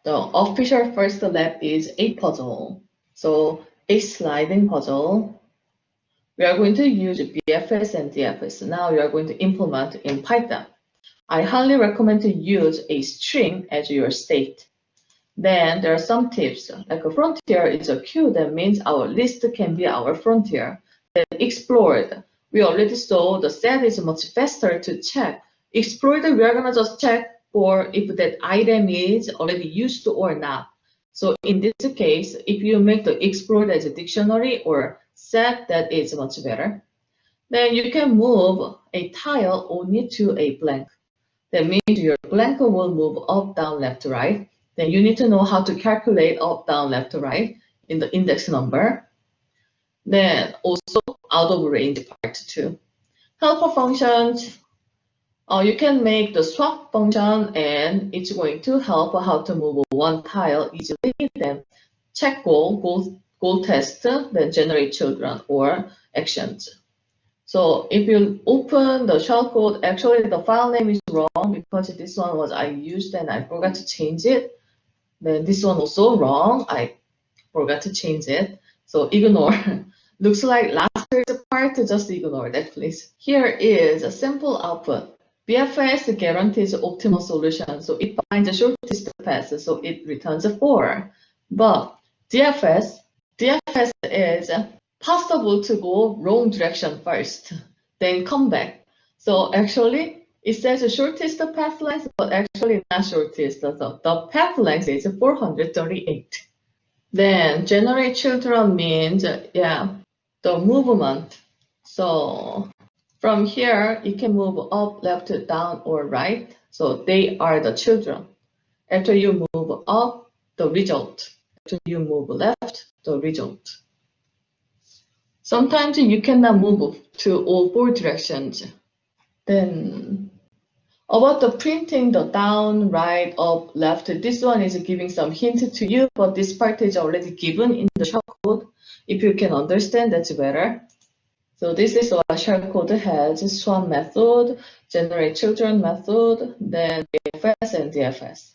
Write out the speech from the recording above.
The official first lab is a puzzle. So a sliding puzzle. We are going to use BFS and DFS. Now we are going to implement in Python. I highly recommend to use a string as your state. Then there are some tips, like a frontier is a queue. That means our list can be our frontier. Then explored, we already saw the set is much faster to check. Explored, we are gonna just check for if that item is already used or not. So in this case, if you make the explored as a dictionary or set, that is much better. Then you can move a tile only to a blank. That means your blank will move up, down, left, right. Then you need to know how to calculate up, down, left, right in the index number. Then also out of range part 2. Helper functions, you can make the swap function and it's going to help how to move one tile easily. Then check goal test, then generate children or actions. So if you open the shellcode, actually the file name is wrong because this one was I used and I forgot to change it. Then this one also wrong, I forgot to change it. So ignore. Looks like last part, just ignore that please. Here is a simple output. BFS guarantees optimal solution, so it finds the shortest path, so it returns a 4. But DFS is possible to go wrong direction first, then come back. So actually, it says the shortest path length, but actually not shortest. So the path length is 438. Then generate children means, the movement. So from here, you can move up, left, down, or right. So they are the children. After you move up, the result. After you move left, the result. Sometimes you cannot move to all 4 directions. Then about the printing, the down, right, up, left, this one is giving some hint to you, but this part is already given in the shellcode. If you can understand, that's better. So this is what shellcode has: swap method, generate children method, then BFS and DFS.